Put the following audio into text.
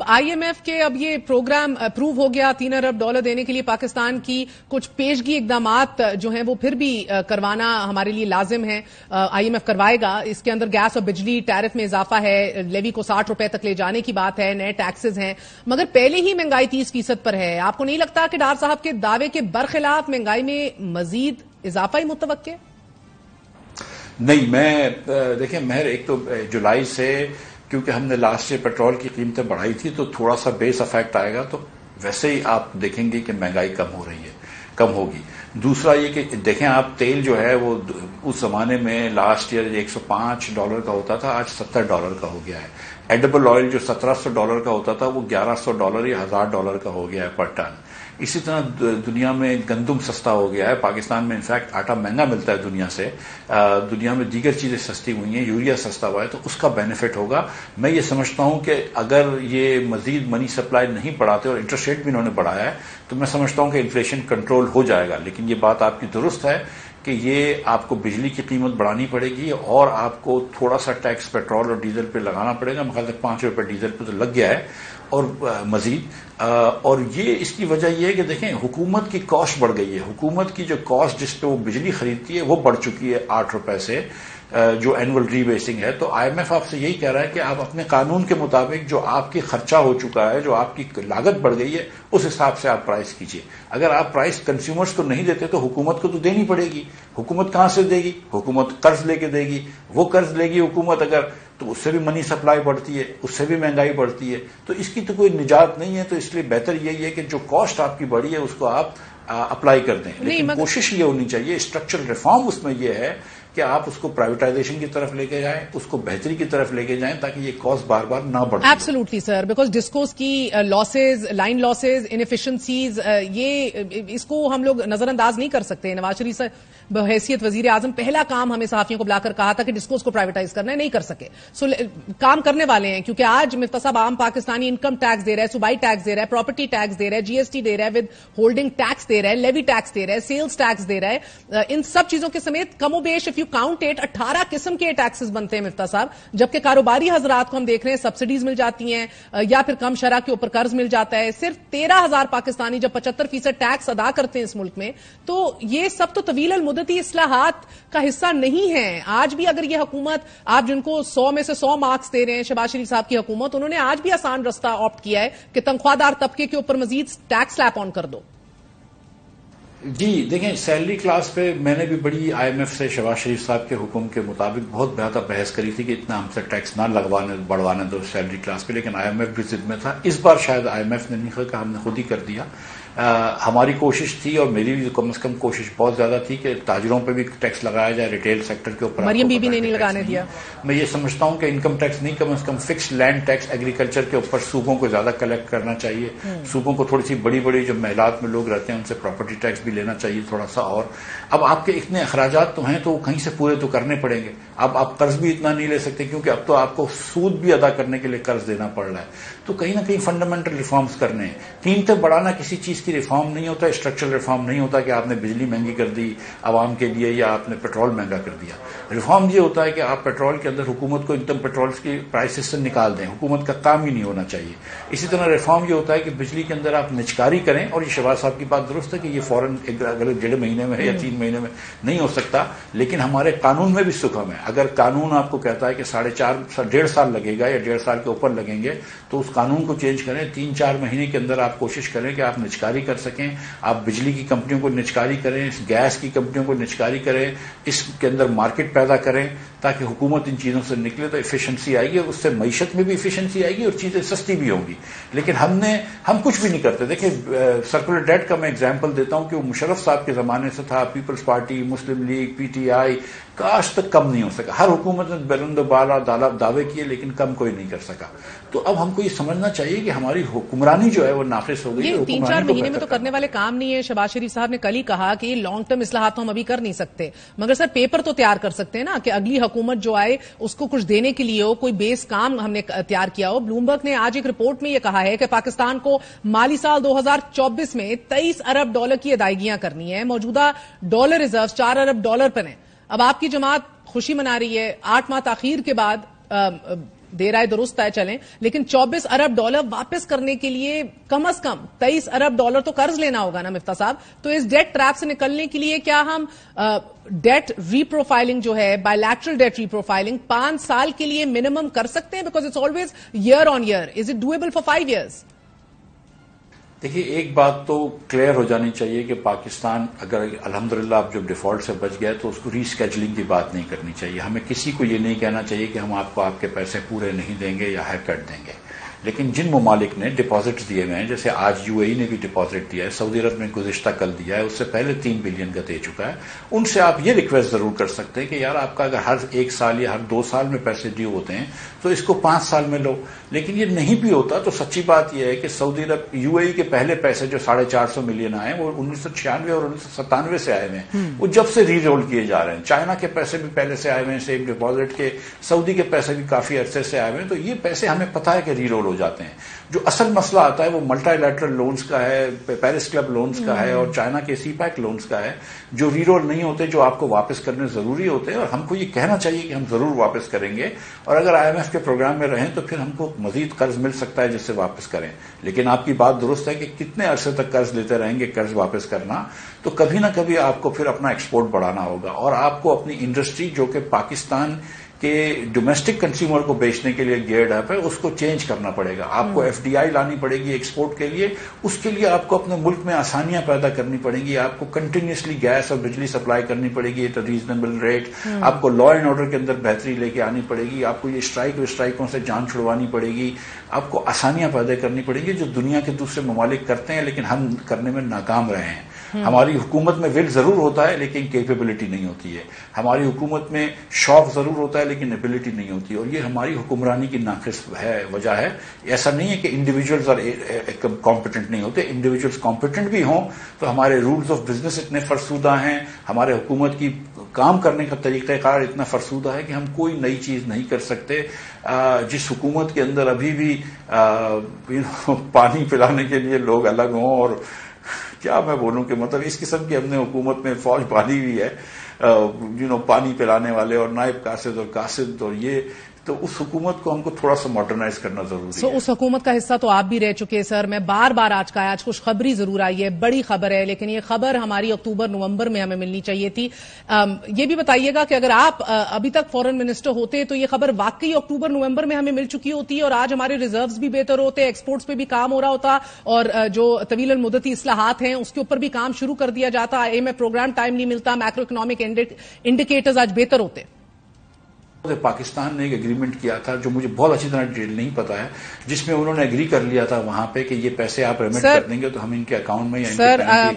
صاحب IMF کے اب یہ پروگرام اپروو ہو گیا $3 ارب دینے کے لیے پاکستان کی کچھ پیشگی اقدامات جو ہیں وہ پھر بھی کروانا ہمارے لیے لازم ہے. IMF کروائے گا. اس کے اندر گیس اور بجلی ٹیرف میں اضافہ ہے, لیوی کو $60 تک لے جانے کی بات ہے, نئے ٹیکسز ہیں, مگر پہلے ہی مہنگائی 30% پر ہے. آپ کو نہیں لگتا کہ ڈار صاحب کے دعوے کے برخلاف مہنگائی میں مزید اضافہ ہی متوقع؟ نہیں, میں دیکھیں مہر, ایک تو جولائی سے کیونکہ ہم نے لاسٹ ایئر پیٹرول کی قیمتیں بڑھائی تھی تو تھوڑا سا بیس افیکٹ آئے گا, تو ویسے ہی آپ دیکھیں گے کہ مہنگائی کم ہو رہی ہے, کم ہوگی. دوسرا یہ کہ دیکھیں آپ تیل جو ہے وہ اس زمانے میں لاسٹ ایئر $105 کا ہوتا تھا, آج $70 کا ہو گیا ہے. ایڈیبل آئل جو $1700 کا ہوتا تھا وہ $1100 یا $1000 کا ہو گیا ہے پر ٹن. اسی طرح دنیا میں گندم سستا ہو گیا ہے. پاکستان میں انفیکٹ آٹا مہنگا ملتا ہے دنیا سے, دنیا میں دیگر چیزیں سستی ہوئی ہیں, یوریا سستا ہوا ہے, تو اس کا بینیفٹ ہوگا. میں یہ سمجھتا ہوں کہ اگر یہ مزید منی سپلائی نہیں بڑھاتے اور انٹرسٹ ریٹ بھی انہوں نے بڑھایا ہے تو میں سمجھتا ہوں کہ انفلیشن کنٹرول ہو جائے گا. لیکن یہ بات آپ کی درست ہے کہ یہ آپ کو بجلی کی قیمت بڑھانی پڑے گی اور آپ کو تھوڑا سا ٹیکس پیٹرول اور ڈیزل پہ لگانا پڑے گا. مخالف $5 ڈیزل پہ تو لگ گیا ہے اور مزید. اور یہ اس کی وجہ یہ ہے کہ دیکھیں حکومت کی کاسٹ بڑھ گئی ہے. حکومت کی جو کاسٹ جس پہ وہ بجلی خریدتی ہے وہ بڑھ چکی ہے $8 سے, جو اینول ری بیسنگ ہے. تو IMF آپ سے یہی کہہ رہا ہے کہ آپ اپنے قانون کے مطابق جو آپ کی خرچہ ہو چکا ہے, جو آپ کی لاگت بڑھ گئی ہے, اس حساب سے آپ پرائس کیجئے. اگر آپ پرائس کنزیومرز کو نہیں دیتے تو حکومت کو تو دینی پڑے گی. حکومت کہاں سے دے گی؟ حکومت قرض لے کے دے گی. وہ قرض لے گی حکومت اگر, تو اس سے بھی منی سپلائی بڑھتی ہے, اس سے بھی مہنگائی بڑھتی ہے. تو اس کی تو کوئی نجات نہیں ہے. تو اس لیے بہتر یہی ہے کہ جو کاسٹ آپ کی بڑھی ہے اس کو آپ اپلائی کر دیں. لیکن کوشش یہ ہونی چاہیے, اسٹرکچرل ریفارم اس میں یہ ہے کہ آپ اس کو پرائیویٹائزیشن کی طرف لے کے جائیں, اس کو بہتری کی طرف لے کے جائیں تاکہ یہ کاسٹ بار بار نہ بڑھے. ایبسولوٹلی سر, بیکاز ڈسکوز کی لاسز, لائن لاسز, انیفیشنسیز, یہ اس کو ہم لوگ نظر انداز نہیں کر سکتے. نواز شریف سے بحیثیت وزیر اعظم پہلا کام ہمیں صحافیوں کو بلا کر کہا تھا کہ ڈسکوز کو پرائیویٹائز کرنا ہے, نہیں کر سکے. سو کام کرنے والے ہیں, کیونکہ آج مفتی صاحب عام پاکستانی انکم ٹیکس دے رہا ہے, صوبائی ٹیکس دے رہا ہے, پراپرٹی ٹیکس دے رہا ہے, GST دے رہا ہے, ود ہولڈنگ ٹیکس دے رہا ہے, لیوی ٹیکس دے رہا ہے, سیلز ٹیکس دے رہا ہے. ان سب چیزوں کے سمیت کم و بیش اف یو کاؤنٹ اٹ 18 قسم کے ٹیکسز بنتے ہیں مفتی صاحب. جبکہ کاروباری حضرات کو ہم دیکھ رہے ہیں سبسڈیز مل جاتی ہیں یا پھر کم شرح کے اوپر قرض مل جاتا ہے. صرف 13,000 پاکستانی جب 75% ٹیکس ادا کرتے ہیں اس ملک میں, تو یہ سب تو طویل المدتی اصلاحات کا حصہ نہیں ہے. آج بھی اگر یہ حکومت, آپ جن کو 100 میں سے 100 مارکس دے رہے ہیں, شہباز شریف صاحب کی حکومت, انہوں نے آج بھی آسان رستہ آپٹ کیا ہے کہ تنخواہ دار طبقے کے اوپر مزید ٹیکس سلیپ آن کر دو. جی دیکھیں, سیلری کلاس پہ میں نے بھی بڑی IMF سے شہباز شریف صاحب کے حکم کے مطابق بہت زیادہ بحث کری تھی کہ اتنا ہم سے ٹیکس نہ بڑھوانے دو سیلری کلاس پہ, لیکن IMF بھی ضد میں تھا. اس بار شاید IMF نے نہیں کہا, ہم نے خود ہی کر دیا. ہماری کوشش تھی اور میری بھی کم از کم کوشش بہت زیادہ تھی کہ تاجروں پہ بھی ٹیکس لگایا جائے, ریٹیل سیکٹر کے اوپر. مریم بی بی نے نہیں لگانے دیا. میں یہ سمجھتا ہوں کہ انکم ٹیکس نہیں, کم از کم فکس لینڈ ٹیکس ایگریکلچر کے اوپر صوبوں کو زیادہ کلیکٹ کرنا چاہیے. صوبوں کو تھوڑی سی بڑی بڑی جو محلات میں لوگ رہتے ہیں ان سے پراپرٹی ٹیکس بھی لینا چاہیے تھوڑا سا. اور اب آپ کے اتنے اخراجات تو ہیں تو کہیں سے پورے تو کرنے پڑیں گے. اب آپ قرض بھی اتنا نہیں لے سکتے کیونکہ اب تو آپ کو سود بھی ادا کرنے کے لیے قرض دینا پڑ رہا ہے. تو کہیں نہ کہیں فنڈامنٹل ریفارمز کرنے ہیں. قیمتیں بڑھانا کسی چیز کی ریفارم نہیں ہوتا, اسٹرکچرل ریفارم نہیں ہوتا کہ آپ نے بجلی مہنگی کر دی عوام کے لیے یا آپ نے پیٹرول مہنگا کر دیا. ریفارم یہ ہوتا ہے کہ آپ پیٹرول کے اندر حکومت کو انکم پیٹرولز کی پرائسز سے نکال دیں. حکومت کا کام ہی نہیں ہونا چاہیے. اسی طرح ریفارم یہ ہوتا ہے کہ بجلی کے اندر آپ نچکاری کریں, اور یہ شہباز صاحب کی بات درست ہے کہ یہ فوراً اگر 1.5 مہینے میں ہے یا 3 مہینے میں نہیں ہو سکتا, لیکن ہمارے قانون میں بھی سکم ہے. اگر قانون آپ کو کہتا ہے کہ 1.5 سال لگے گا یا 1.5 سال کے اوپر لگیں گے تو اس قانون کو چینج کریں. 3-4 مہینے کے اندر آپ کوشش کریں کہ آپ نچکاری کر سکیں. آپ بجلی کی کمپنیوں کو نچکاری کریں, گیس کی کمپنیوں کو نچکاری کریں, اس کے اندر مارکیٹ پیدا کریں تاکہ حکومت ان چیزوں سے نکلے تو ایفیشنسی آئے گی, اور اس سے معیشت میں بھی ایفیشنسی آئے گی اور چیزیں سستی بھی ہوں گی. لیکن ہم کچھ بھی نہیں کرتے. دیکھیں سرکولر ڈیٹ کا میں اگزامپل دیتا ہوں کہ وہ مشرف صاحب کے زمانے سے تھا, پیپلز پارٹی, مسلم لیگ, PTI, کاش تک کم نہیں ہو سکا. ہر حکومت نے بلند و بالا دعوے کیے لیکن کم کوئی نہیں کر سکا. تو اب ہم کو یہ سمجھنا چاہیے کہ ہماری حکمرانی جو ہے وہ ناقص ہو گئی. یہ 3-4 مہینے میں تو کرنے والے کام نہیں ہے. شہباز شریف صاحب نے کل ہی کہا کہ یہ لانگ ٹرم اصلاحات تو ہم ابھی کر نہیں سکتے, مگر سر پیپر تو تیار کر سکتے ہیں نا کہ اگلی حکومت جو آئے اس کو کچھ دینے کے لیے ہو, کوئی بیس کام ہم نے تیار کیا ہو. بلومبرگ نے آج ایک رپورٹ میں یہ کہا ہے کہ پاکستان کو مالی سال 2024 میں $23 ارب کی ادائیگیاں کرنی ہے. موجودہ ڈالر ریزروز $4 ارب پر ہیں. اب آپ کی جماعت خوشی منا رہی ہے 8 ماہ تاخیر کے بعد دے رہا ہے درست ہے چلیں, لیکن $24 ارب واپس کرنے کے لیے کم از کم $23 ارب تو قرض لینا ہوگا نا مفتاح صاحب. تو اس ڈیٹ ٹریپ سے نکلنے کے لیے کیا ہم ڈیٹ ری پروفائلنگ جو ہے, بائیلیٹرل ڈیٹ ری پروفائلنگ 5 سال کے لیے منیمم کر سکتے ہیں؟ Because it's always year on year. Is it doable for 5 years؟ دیکھیے ایک بات تو کلیئر ہو جانی چاہیے کہ پاکستان اگر الحمدللہ اب جب ڈیفالٹ سے بچ گیا تو اس کو ری اسکیجولنگ کی بات نہیں کرنی چاہیے. ہمیں کسی کو یہ نہیں کہنا چاہیے کہ ہم آپ کو آپ کے پیسے پورے نہیں دیں گے یا ہیئر کٹ دیں گے. لیکن جن ممالک نے ڈپازٹس دیے ہوئے ہیں, جیسے آج UAE نے بھی ڈپازٹ دیا ہے, سعودی عرب نے گزشتہ کل دیا ہے, اس سے پہلے 3 بلین کا دے چکا ہے, ان سے آپ یہ ریکویسٹ ضرور کر سکتے ہیں کہ یار آپ کا اگر ہر 1 سال یا ہر 2 سال میں پیسے ڈیو ہوتے ہیں تو اس کو 5 سال میں لو. لیکن یہ نہیں بھی ہوتا تو سچی بات یہ ہے کہ سعودی عرب UAE کے پہلے پیسے جو 450 ملین آئے وہ 1996 اور 1997 سے آئے ہوئے ہیں, وہ جب سے ری رول کیے جا رہے ہیں. چائنا کے پیسے بھی پہلے سے آئے ہوئے ہیں سیف ڈپازٹ کے, سعودی کے پیسے بھی کافی عرصے سے آئے ہوئے ہیں. تو یہ پیسے ہمیں پتا ہے کہ ری رول ہو جاتے ہیں. جو اصل مسئلہ آتا ہے وہ ملٹی لیٹرل لونز کا ہے, پیرس کلب لونز کا ہے اور چائنا کے سی پیک لونز کا ہے, جو ری رول نہیں ہوتے, جو آپ کو واپس کرنے ضروری ہوتے ہیں. اور ہم کو یہ کہنا چاہیے کہ ہم ضرور واپس کریں گے, اور اگر IMF کے پروگرام میں رہیں تو پھر ہم کو مزید قرض مل سکتا ہے جس سے واپس کریں. لیکن آپ کی بات درست ہے کہ کتنے عرصے تک قرض لیتے رہیں گے قرض واپس کرنا, تو کبھی نہ کبھی آپ کو پھر اپنا ایکسپورٹ بڑھانا ہوگا, اور آپ کو اپنی انڈسٹری جو کہ پاکستان کہ ڈومیسٹک کنزیومر کو بیچنے کے لیے گیئرڈ اپ ہے, اس کو چینج کرنا پڑے گا. آپ کو FDI لانی پڑے گی ایکسپورٹ کے لیے, اس کے لیے آپ کو اپنے ملک میں آسانیاں پیدا کرنی پڑیں گی. آپ کو کنٹینیوسلی گیس اور بجلی سپلائی کرنی پڑے گی ایٹ اے ریزنیبل ریٹ. آپ کو لا اینڈ آرڈر کے اندر بہتری لے کے آنی پڑے گی. آپ کو یہ اسٹرائکوں سے جان چھڑوانی پڑے گی. آپ کو آسانیاں پیدا کرنی پڑیں گی جو دنیا کے دوسرے ممالک کرتے ہیں, لیکن ہم کرنے میں ناکام رہے ہیں. ہماری حکومت میں ول ضرور ہوتا ہے لیکن کیپیبلٹی نہیں ہوتی ہے. ہماری حکومت میں شوق ضرور ہوتا ہے لیکن ایبلٹی نہیں ہوتی, اور یہ ہماری حکمرانی کی ناقص وجہ ہے. ایسا نہیں ہے کہ انڈیویجولز اور کمپیٹنٹ نہیں ہوتے, انڈیویجولز کمپیٹنٹ بھی ہوں تو ہمارے رولز آف بزنس اتنے فرسودہ ہیں, ہمارے حکومت کی کام کرنے کا طریقہ کار اتنا فرسودہ ہے کہ ہم کوئی نئی چیز نہیں کر سکتے. جس حکومت کے اندر ابھی بھی پانی پلانے کے لیے لوگ الگ ہوں, اور کیا میں بولوں کہ مطلب اس قسم کی ہم نے حکومت میں فوج باندھی ہوئی ہے, پانی پلانے والے اور نائب قاصد اور قاصد, اور یہ تو اس حکومت کو ہم کو تھوڑا سا ماڈرنائز کرنا ضروری ہے. اس حکومت کا حصہ تو آپ بھی رہ چکے سر. میں بار بار آج خوشخبری ضرور آئی ہے, بڑی خبر ہے, لیکن یہ خبر ہماری اکتوبر نومبر میں ہمیں ملنی چاہیے تھی. یہ بھی بتائیے گا کہ اگر آپ ابھی تک فورن منسٹر ہوتے تو یہ خبر واقعی اکتوبر نومبر میں ہمیں مل چکی ہوتی اور آج ہمارے ریزروز بھی بہتر ہوتے, ایکسپورٹس پہ بھی کام ہو رہا ہوتا, اور جو طویل المدتی اصلاحات ہیں اس کے اوپر بھی کام شروع کر دیا جاتا. میں پروگرام ٹائم نہیں ملتا, میکرو اکنامک انڈیکیٹرز آج بہتر ہوتے. پاکستان نے ایک ایگریمنٹ کیا تھا جو مجھے بہت اچھی طرح ڈیٹیل نہیں پتا ہے, جس میں انہوں نے ایگری کر لیا تھا وہاں پہ کہ یہ پیسے آپ ریمٹ کر دیں گے تو ہم ان کے اکاؤنٹ میں یا